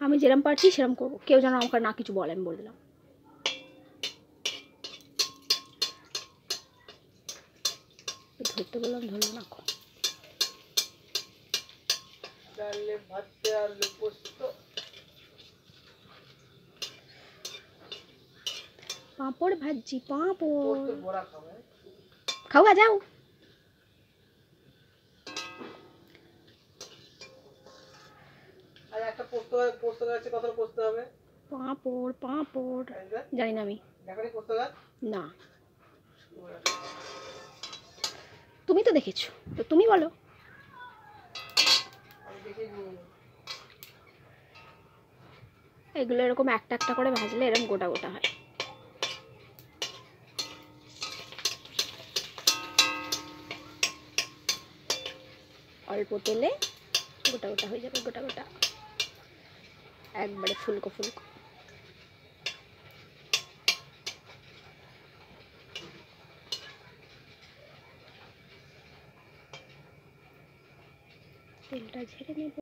আমি যেরকম পারছি সেরকম করবো, কেউ যেন আমাকে না কিছু বলে, আমি বলে দিলাম। ধরতে বললাম ধরলো না। পাঁপড় ভাজি, পাঁপড় খাওয়া যাও। পাঁপড় পাঁপড় জানি না আমি, না তুমি তো দেখেছো, তো তুমি বলো। এগুলো এরকম একটা একটা করে ভাজলে এরকম গোটা গোটা হয়। অল্প তেলে গোটা গোটা হয়ে যাবে, গোটা গোটা একবারে ফুলকো ফুলকো। তেলটা ঝেড়ে নেব।